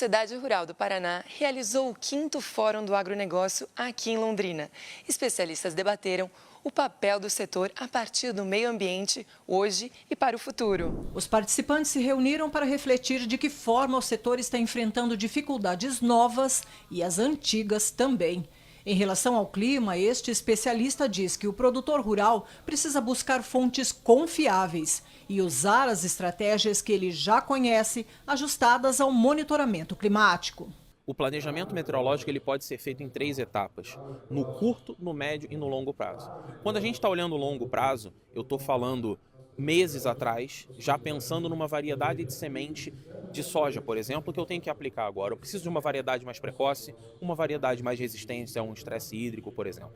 Sociedade Rural do Paraná realizou o 5º Fórum do Agronegócio aqui em Londrina. Especialistas debateram o papel do setor a partir do meio ambiente, hoje e para o futuro. Os participantes se reuniram para refletir de que forma o setor está enfrentando dificuldades novas e as antigas também. Em relação ao clima, este especialista diz que o produtor rural precisa buscar fontes confiáveis e usar as estratégias que ele já conhece, ajustadas ao monitoramento climático. O planejamento meteorológico ele pode ser feito em 3 etapas, no curto, no médio e no longo prazo. Quando a gente está olhando o longo prazo, eu estou falando meses atrás, já pensando numa variedade de semente de soja, por exemplo, que eu tenho que aplicar agora. Eu preciso de uma variedade mais precoce, uma variedade mais resistente a um estresse hídrico, por exemplo.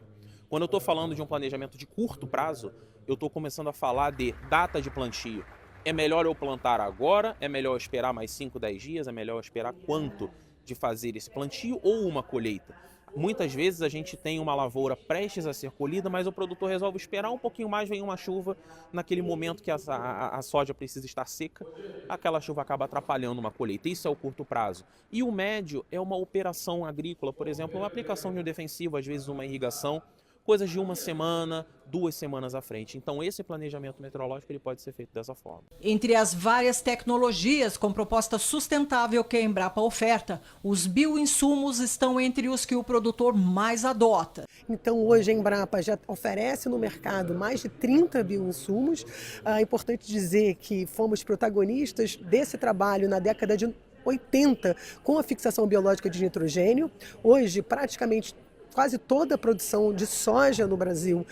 Quando eu estou falando de um planejamento de curto prazo, eu estou começando a falar de data de plantio. É melhor eu plantar agora? É melhor esperar mais 5, 10 dias? É melhor esperar quanto de fazer esse plantio ou uma colheita? Muitas vezes a gente tem uma lavoura prestes a ser colhida, mas o produtor resolve esperar um pouquinho mais, vem uma chuva, naquele momento que a soja precisa estar seca, aquela chuva acaba atrapalhando uma colheita. Isso é o curto prazo. E o médio é uma operação agrícola, por exemplo, uma aplicação de um defensivo, às vezes uma irrigação, coisas de 1 semana, 2 semanas à frente. Então esse planejamento meteorológico ele pode ser feito dessa forma. Entre as várias tecnologias com proposta sustentável que a Embrapa oferta, os bioinsumos estão entre os que o produtor mais adota. Então hoje a Embrapa já oferece no mercado mais de 30 bioinsumos. É importante dizer que fomos protagonistas desse trabalho na década de 80 com a fixação biológica de nitrogênio. Hoje praticamente quase toda a produção de soja no Brasil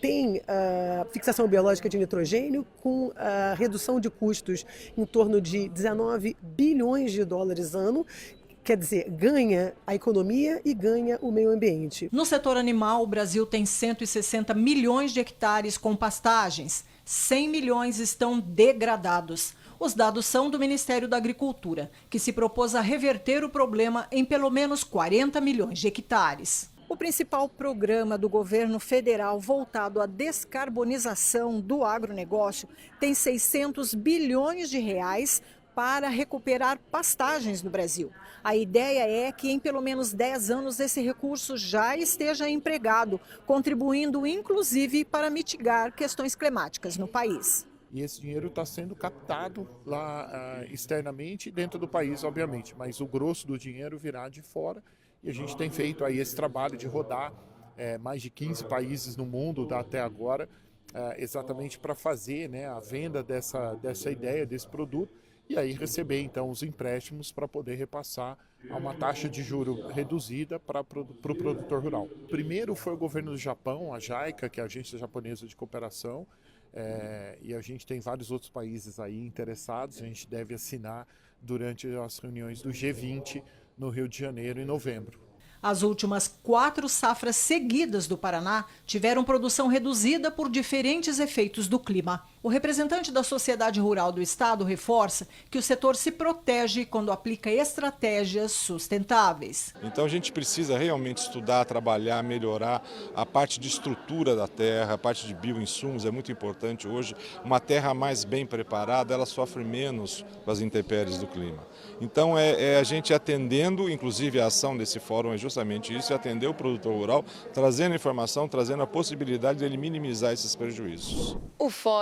tem fixação biológica de nitrogênio, com redução de custos em torno de 19 bilhões de dólares ano. Quer dizer, ganha a economia e ganha o meio ambiente. No setor animal, o Brasil tem 160 milhões de hectares com pastagens. 100 milhões estão degradados. Os dados são do Ministério da Agricultura, que se propôs a reverter o problema em pelo menos 40 milhões de hectares. O principal programa do governo federal voltado à descarbonização do agronegócio tem 600 bilhões de reais para recuperar pastagens no Brasil. A ideia é que em pelo menos 10 anos esse recurso já esteja empregado, contribuindo inclusive para mitigar questões climáticas no país. E esse dinheiro está sendo captado lá externamente, dentro do país, obviamente, mas o grosso do dinheiro virá de fora. E a gente tem feito aí esse trabalho de rodar mais de 15 países no mundo até agora, exatamente para fazer, né, a venda dessa ideia, desse produto, e aí receber então os empréstimos para poder repassar a uma taxa de juro reduzida para o produtor rural. Primeiro foi o governo do Japão, a JICA, que é a Agência Japonesa de Cooperação, e a gente tem vários outros países aí interessados. A gente deve assinar durante as reuniões do G20 no Rio de Janeiro em novembro. As últimas 4 safras seguidas do Paraná tiveram produção reduzida por diferentes efeitos do clima. O representante da Sociedade Rural do Estado reforça que o setor se protege quando aplica estratégias sustentáveis. Então a gente precisa realmente estudar, trabalhar, melhorar a parte de estrutura da terra, a parte de bioinsumos é muito importante hoje. Uma terra mais bem preparada, ela sofre menos com as intempéries do clima. Então a gente atendendo, inclusive a ação desse fórum é justamente isso, atender o produtor rural, trazendo informação, trazendo a possibilidade de ele minimizar esses prejuízos. O fórum